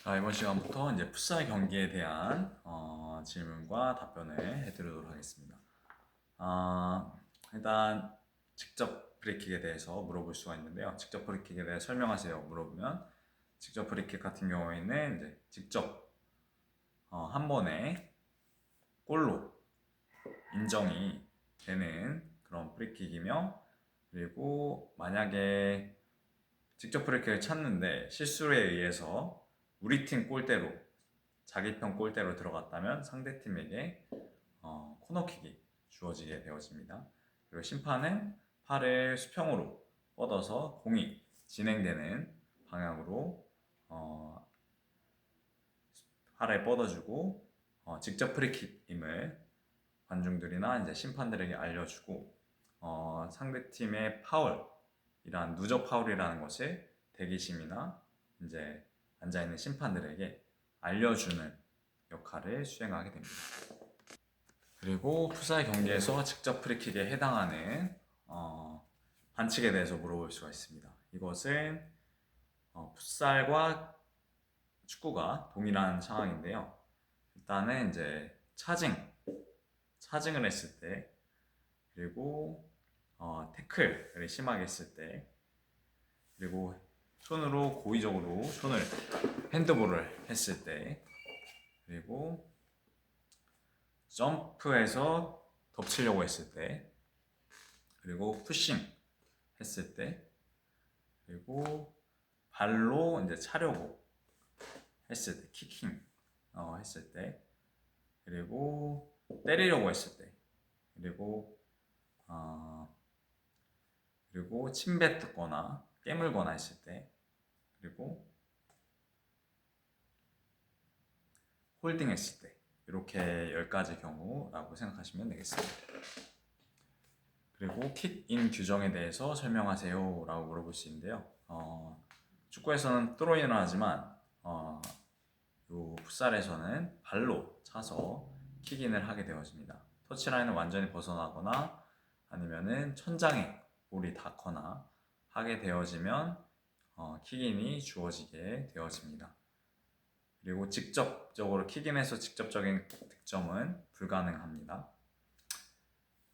이번 시간부터 이제 풋살 경기에 대한 질문과 답변을 해드리도록 하겠습니다. 아, 일단 직접 프리킥에 대해서 물어볼 수가 있는데요. 직접 프리킥에 대해 설명하세요. 물어보면 직접 프리킥 같은 경우에는 이제 직접 한 번에 골로 인정이 되는 그런 프리킥이며, 그리고 만약에 직접 프리킥을 찼는데 실수에 의해서 우리 팀 골대로, 자기 편 골대로 들어갔다면 상대팀에게 코너킥이 주어지게 되어집니다. 그리고 심판은 팔을 수평으로 뻗어서 공이 진행되는 방향으로 팔을 뻗어주고, 직접 프리킥임을 관중들이나 이제 심판들에게 알려주고, 상대팀의 파울이란 누적 파울이라는 것을 대기심이나 이제 앉아있는 심판들에게 알려주는 역할을 수행하게 됩니다. 그리고 풋살 경기에서 직접 프리킥에 해당하는 반칙에 대해서 물어볼 수가 있습니다. 이것은 풋살과 축구가 동일한 상황인데요. 일단은 이제 차징을 했을 때, 그리고 태클을 심하게 했을 때, 그리고 손으로 고의적으로 손을 핸드볼을 했을 때, 그리고 점프해서 덮치려고 했을 때, 그리고 푸싱 했을 때, 그리고 발로 이제 차려고 했을 때, 키킹 했을 때, 그리고 때리려고 했을 때, 그리고 그리고 침뱉거나 깨물거나 했을 때, 그리고 홀딩 했을 때, 이렇게 10가지 경우라고 생각하시면 되겠습니다. 그리고 킥인 규정에 대해서 설명하세요 라고 물어볼 수 있는데요. 축구에서는 트로인을 하지만 요 풋살에서는 발로 차서 킥인을 하게 되어집니다. 터치라인을 완전히 벗어나거나 아니면은 천장에 볼이 닿거나 하게 되어지면 킥인이 주어지게 되어집니다. 그리고 직접적으로 킥인에서 직접적인 득점은 불가능합니다.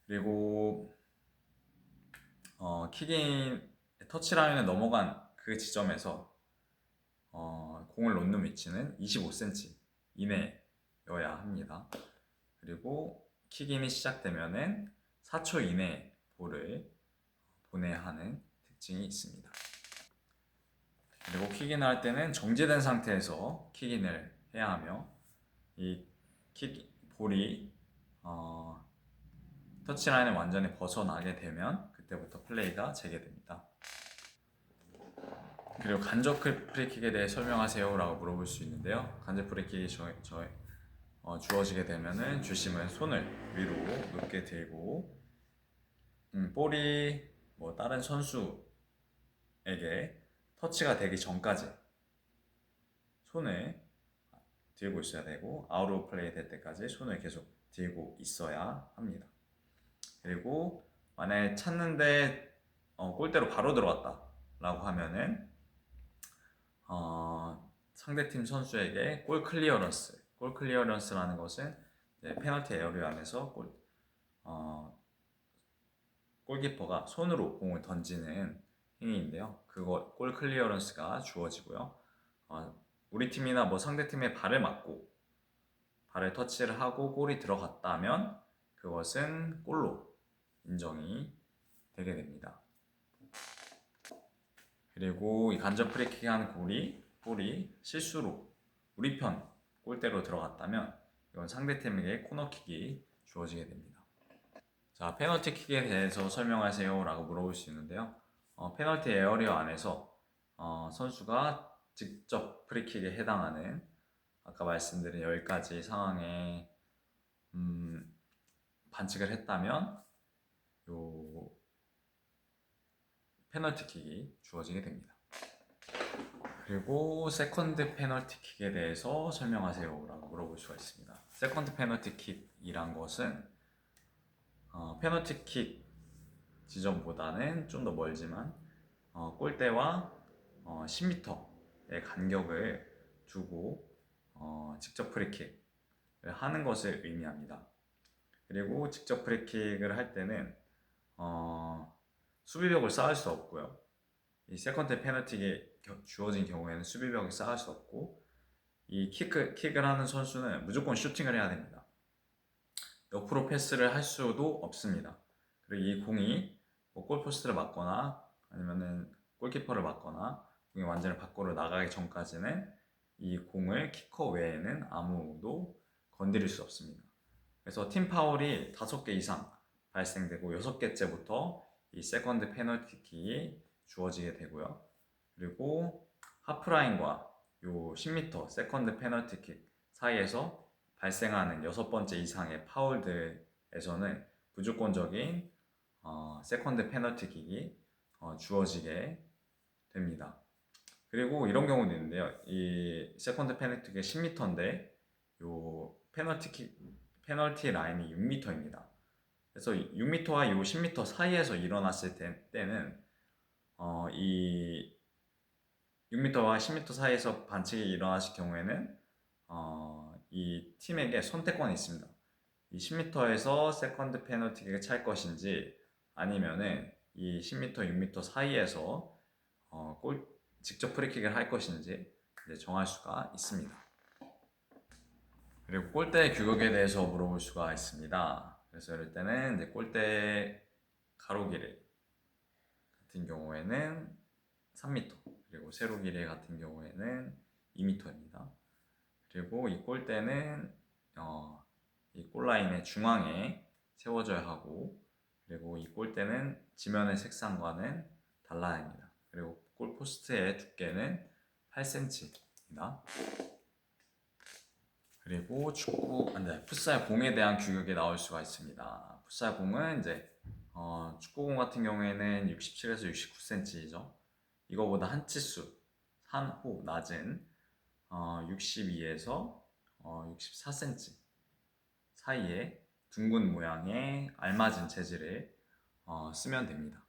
그리고 킥인 터치라인을 넘어간 그 지점에서 공을 놓는 위치는 25cm 이내여야 합니다. 그리고 킥인이 시작되면은 4초 이내에 볼을 보내야 하는 특징이 있습니다. 그리고 킥인을 할 때는 정지된 상태에서 킥인을 해야 하며, 이 볼이 터치라인을 완전히 벗어나게 되면 그때부터 플레이가 재개됩니다. 그리고 간접 프리킥에 대해 설명하세요 라고 물어볼 수 있는데요. 간접 프리킥이 주어지게 되면은 주심은 손을 위로 높게 들고, 볼이 뭐 다른 선수에게 터치가 되기 전까지 손을 들고 있어야 되고, 아웃 오브 플레이 될 때까지 손을 계속 들고 있어야 합니다. 그리고 만약에 찼는데 골대로 바로 들어갔다 라고 하면은 상대팀 선수에게 골 클리어런스라는 것은 페널티 에어리어 안에서 골키퍼가 손으로 공을 던지는 행위인데요. 그거 골 클리어런스가 주어지고요. 우리 팀이나 뭐 상대팀의 발을 맞고 발을 터치를 하고 골이 들어갔다면 그것은 골로 인정이 되게 됩니다. 그리고 이 간접 프리킥 한 볼이 실수로 우리 편 골대로 들어갔다면 이건 상대팀에게 코너킥이 주어지게 됩니다. 자, 페널티킥에 대해서 설명하세요 라고 물어볼 수 있는데요. 페널티 에어리어 안에서 선수가 직접 프리킥에 해당하는 아까 말씀드린 10가지 상황에 반칙을 했다면 요 페널티킥이 주어지게 됩니다. 그리고 세컨드 페널티킥에 대해서 설명하세요 라고 물어볼 수가 있습니다. 세컨드 페널티킥이란 것은 페널티킥 지점보다는 좀 더 멀지만 골대와 10m의 간격을 두고 직접 프리킥을 하는 것을 의미합니다. 그리고 직접 프리킥을 할 때는 수비벽을 쌓을 수 없고요. 이 세컨드 페널티에 주어진 경우에는 수비벽을 쌓을 수 없고, 이 킥을 하는 선수는 무조건 슈팅을 해야 됩니다. 옆으로 패스를 할 수도 없습니다. 그리고 이 공이 뭐 골포스트를 맞거나 아니면은 골키퍼를 맞거나 공이 완전히 밖으로 나가기 전까지는 이 공을 키커 외에는 아무도 건드릴 수 없습니다. 그래서 팀 파울이 5개 이상 발생되고 6개째부터 이 세컨드 페널티킥이 주어지게 되고요. 그리고 하프라인과 요 10m 세컨드 페널티킥 사이에서 발생하는 6번째 이상의 파울들에서는 무조건적인 세컨드 페널티킥이 주어지게 됩니다. 그리고 이런 경우도 있는데요. 이 세컨드 페널티킥이 10m인데 요 페널티 라인이 6m입니다. 그래서 6m와 요 10m 사이에서 일어났을 때는 이 6m와 10m 사이에서 반칙이 일어났을 경우에는 이 팀에게 선택권이 있습니다. 이 10m에서 세컨드 페널티킥을 찰 것인지 아니면은 이 10m, 6m 사이에서 직접 프리킥을 할 것인지 정할 수가 있습니다. 그리고 골대 규격에 대해서 물어볼 수가 있습니다. 그래서 이럴 때는 이제 골대 가로 길이 같은 경우에는 3m, 그리고 세로 길이 같은 경우에는 2m입니다. 그리고 이 골대는 이 골라인의 중앙에 세워져야 하고, 그리고 이 골대는 지면의 색상과는 달라야 합니다. 그리고 골포스트의 두께는 8cm입니다. 그리고 풋살 공에 대한 규격이 나올 수가 있습니다. 풋살 공은 이제 축구공 같은 경우에는 67에서 69cm죠. 이거보다 한 치수, 한 호 낮은 62에서 64cm 사이에 둥근 모양의 알맞은 재질을 쓰면 됩니다.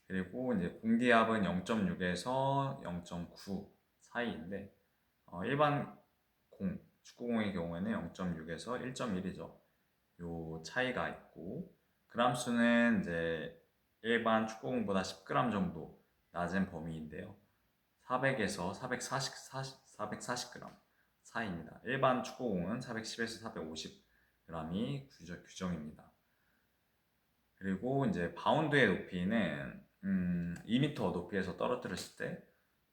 그리고 이제 공기압은 0.6에서 0.9 사이인데 일반 축구공의 경우에는 0.6에서 1.1이죠. 요 차이가 있고, 그람 수는 이제 일반 축구공보다 10g 정도 낮은 범위인데요. 400에서 440g 사이입니다. 일반 축구공은 410에서 450g이 규정입니다. 그리고 이제 바운드의 높이는 2m 높이에서 떨어뜨렸을 때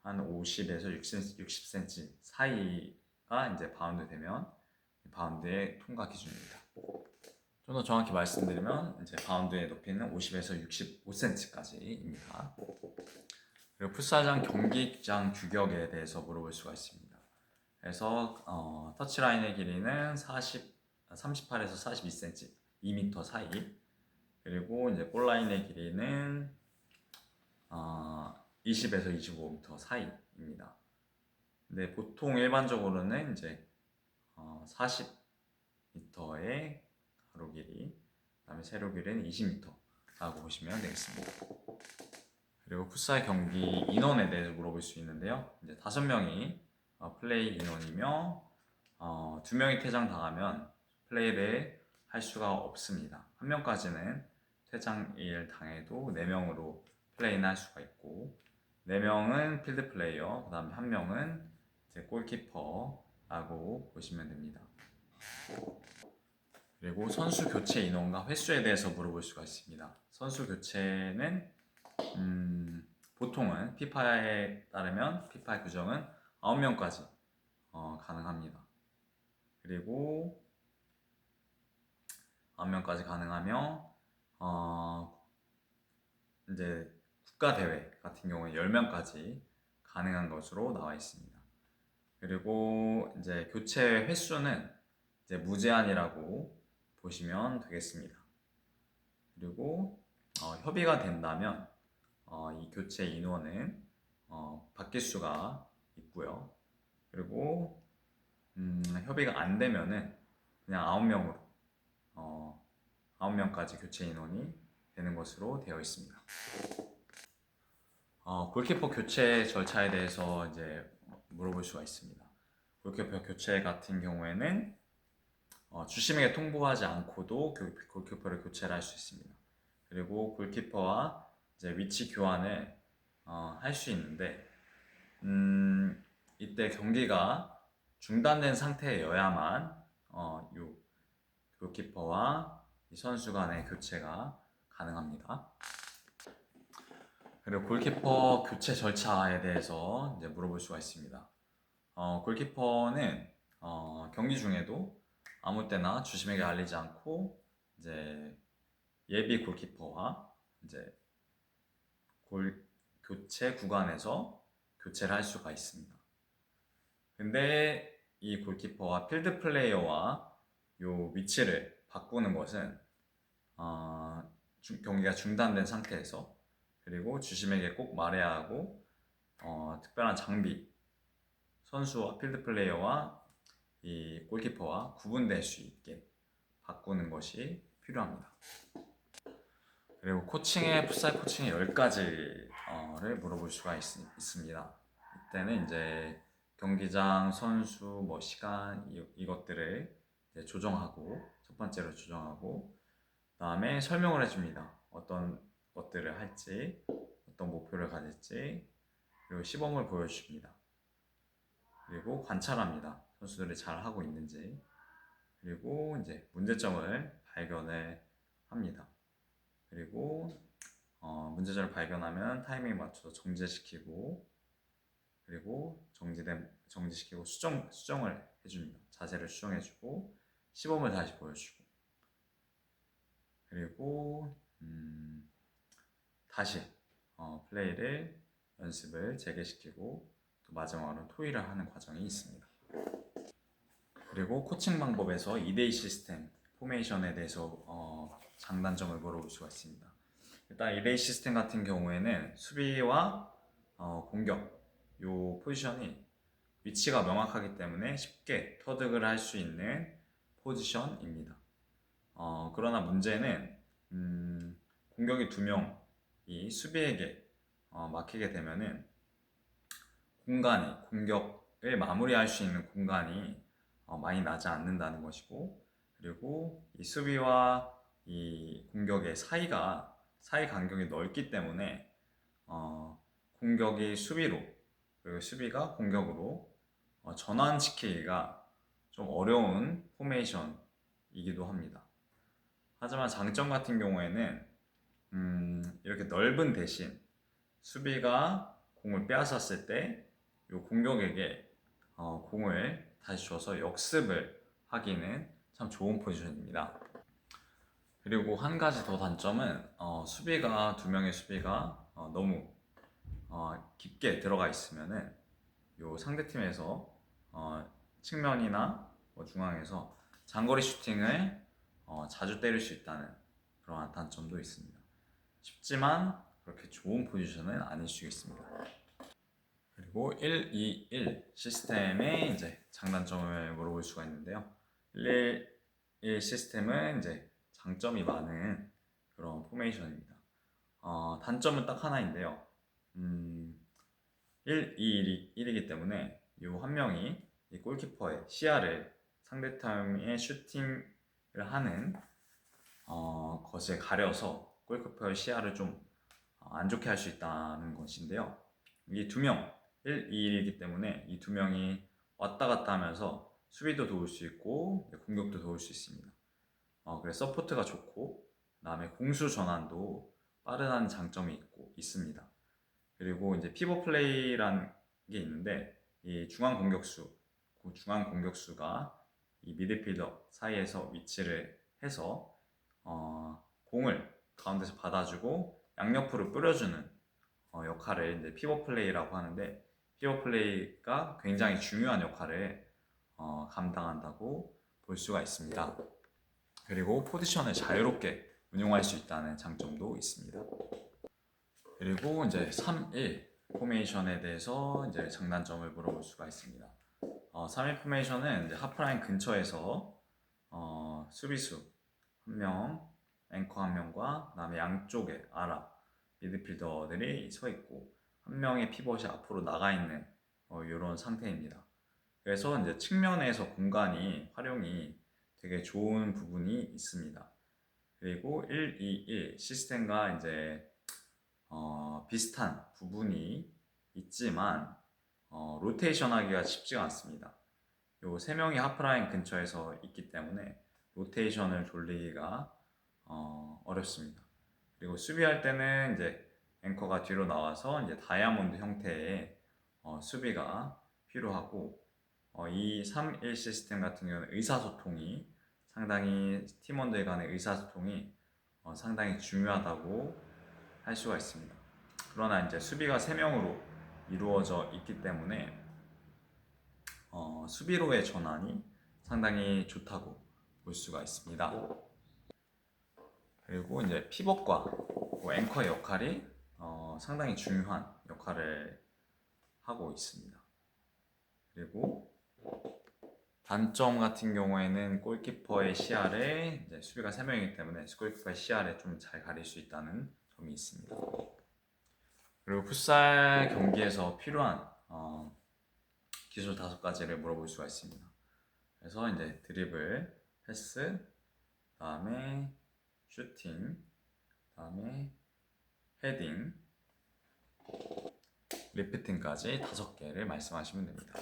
한 50에서 60cm 사이가 이제 바운드 되면 바운드의 통과 기준입니다. 좀 더 정확히 말씀드리면 이제 바운드의 높이는 50에서 65cm까지입니다. 그리고 풋살장 경기장 규격에 대해서 물어볼 수가 있습니다. 그래서 터치라인의 길이는 38에서 42cm, 2m 사이. 그리고 이제 골라인의 길이는 20에서 25m 사이입니다. 근데 보통 일반적으로는 이제 40m의 가로 길이, 그다음에 세로 길이는 20m라고 보시면 되겠습니다. 그리고 풋살 경기 인원에 대해서 물어볼 수 있는데요. 이제 5명이 플레이 인원이며 2명이 퇴장당하면 플레이를 할 수가 없습니다. 1명까지는 퇴장을 당해도 4명으로 플레이는 할 수가 있고, 4명은 필드 플레이어, 그 다음에 1명은 이제 골키퍼라고 보시면 됩니다. 그리고 선수 교체 인원과 횟수에 대해서 물어볼 수가 있습니다. 선수 교체는 보통은 피파에 따르면 피파의 규정은 9명까지 가능합니다. 그리고 9명까지 가능하며 이제 국가대회 같은 경우에 10명까지 가능한 것으로 나와 있습니다. 그리고 이제 교체 횟수는 이제 무제한이라고 보시면 되겠습니다. 그리고 협의가 된다면 이 교체 인원은 바뀔 수가 있고요. 그리고 협의가 안 되면은 그냥 9명으로 9명까지 교체 인원이 되는 것으로 되어 있습니다. 골키퍼 교체 절차에 대해서 이제 물어볼 수가 있습니다. 골키퍼 교체 같은 경우에는 주심에게 통보하지 않고도 골키퍼를 교체를 할 수 있습니다. 그리고 골키퍼와 이제 위치 교환을 할 수 있는데 이때 경기가 중단된 상태여야만 요 골키퍼와 이 선수 간의 교체가 가능합니다. 그리고 골키퍼 교체 절차에 대해서 이제 물어볼 수가 있습니다. 골키퍼는 경기 중에도 아무 때나 주심에게 알리지 않고 이제 예비 골키퍼와 이제 교체 구간에서 교체를 할 수가 있습니다. 근데 이 골키퍼와 필드 플레이어와 요 위치를 바꾸는 것은 경기가 중단된 상태에서 그리고 주심에게 꼭 말해야 하고 특별한 장비, 선수와 필드 플레이어와 이 골키퍼와 구분될 수 있게 바꾸는 것이 필요합니다. 그리고 풋살 코칭의 10가지를 물어볼 수가 있습니다. 이때는 이제 경기장, 선수, 시간 이것들을 이제 조정하고 첫 번째로 조정하고 그다음에 설명을 해줍니다. 어떤 것들을 할지, 어떤 목표를 가질지, 그리고 시범을 보여줍니다. 그리고 관찰합니다. 선수들이 잘 하고 있는지. 그리고 이제 문제점을 발견을 합니다. 그리고 문제점을 발견하면 타이밍에 맞춰서 정지시키고 그리고 정지시키고 수정을 해줍니다. 자세를 수정해주고 시범을 다시 보여주고 그리고 다시 플레이를 연습을 재개시키고 또 마지막으로 토의를 하는 과정이 있습니다. 그리고 코칭 방법에서 2대2 시스템 포메이션에 대해서 장단점을 물어볼 수가 있습니다. 일단 2대2 시스템 같은 경우에는 수비와 공격 요 포지션이 위치가 명확하기 때문에 쉽게 터득을 할 수 있는 포지션입니다. 그러나 문제는 공격이 2명이 수비에게 막히게 되면은 공격을 마무리할 수 있는 공간이 많이 나지 않는다는 것이고 그리고 이 수비와 이 공격의 사이 간격이 넓기 때문에 공격이 수비로 그리고 수비가 공격으로 전환시키기가 좀 어려운 포메이션이기도 합니다. 하지만 장점 같은 경우에는 이렇게 넓은 대신 수비가 공을 빼앗았을 때 이 공격에게 공을 다시 줘서 역습을 하기는 참 좋은 포지션입니다. 그리고 한 가지 더 단점은 수비가 2명의 수비가 너무 깊게 들어가 있으면은 요 상대팀에서 측면이나 중앙에서 장거리 슈팅을 자주 때릴 수 있다는 그러한 단점도 있습니다. 쉽지만 그렇게 좋은 포지션은 아닐 수 있습니다. 그리고 1-2-1 시스템의 이제 장단점을 물어볼 수가 있는데요. 1-1 시스템은 이제 장점이 많은 그런 포메이션입니다. 단점은 딱 하나인데요. 1-2-1이기 때문에 이 한 명이 이 골키퍼의 시야를 상대팀의 슈팅을 하는 것에 가려서 골키퍼의 시야를 좀 안 좋게 할 수 있다는 것인데요. 이 2명, 1-2-1이기 때문에 이 2명이 왔다 갔다 하면서 수비도 도울 수 있고 공격도 도울 수 있습니다. 그래서 서포트가 좋고 그다음에 공수 전환도 빠르다는 장점이 있습니다. 그리고 이제 피벗 플레이라는 게 있는데 이 중앙 공격수가 이 미드필더 사이에서 위치를 해서 공을 가운데서 받아주고 양옆으로 뿌려주는 역할을 이제 피벗 플레이라고 하는데 피벗 플레이가 굉장히 중요한 역할을 감당한다고 볼 수가 있습니다. 그리고 포지션을 자유롭게 운용할 수 있다는 장점도 있습니다. 그리고 이제 3-1 포메이션에 대해서 이제 장단점을 물어볼 수가 있습니다. 3-1 포메이션은 이제 하프라인 근처에서 수비수 1명, 앵커 1명과 그다음에 양쪽에 미드필더들이 서 있고 한 명의 피벗이 앞으로 나가 있는 이런 상태입니다. 그래서 이제 측면에서 공간이 활용이 되게 좋은 부분이 있습니다. 그리고 121 시스템과 이제 비슷한 부분이 있지만 로테이션 하기가 쉽지가 않습니다. 요 세 명이 하프라인 근처에서 있기 때문에 로테이션을 돌리기가 어렵습니다. 그리고 수비할 때는 이제 앵커가 뒤로 나와서 이제 다이아몬드 형태의 수비가 필요하고 이 3-1 시스템 같은 경우는 의사소통이 상당히 팀원들 간의 의사소통이 상당히 중요하다고 할 수가 있습니다. 그러나 이제 수비가 3명으로 이루어져 있기 때문에 수비로의 전환이 상당히 좋다고 볼 수가 있습니다. 그리고 이제 피벗과 앵커의 역할이 상당히 중요한 역할을 하고 있습니다. 그리고 단점 같은 경우에는 골키퍼의 시야를 이제 수비가 3명이기 때문에 골키퍼의 시야를 좀 잘 가릴 수 있다는 점이 있습니다. 그리고 풋살 경기에서 필요한 기술 5가지를 물어볼 수가 있습니다. 그래서 이제 드리블, 패스, 다음에 슈팅, 다음에 헤딩, 리프팅까지 5개를 말씀하시면 됩니다.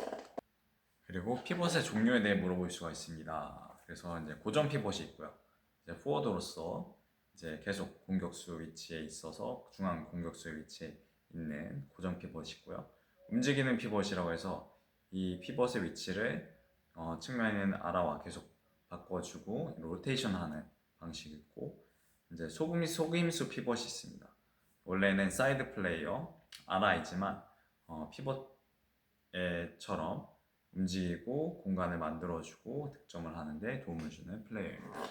그리고 피벗의 종류에 대해 물어볼 수가 있습니다. 그래서 이제 고정 피벗이 있고요. 이제 포워드로서 이제 계속 공격수 위치에 있어서 중앙 공격수 위치에 있는 고정 피벗이 있고요. 움직이는 피벗이라고 해서 이 피벗의 위치를 측면에는 아라와 계속 바꿔주고 로테이션하는 방식이 있고 이제 속임수 피벗이 있습니다. 원래는 사이드 플레이어 아라이지만 피벗처럼 움직이고 공간을 만들어주고 득점을 하는데 도움을 주는 플레이어입니다.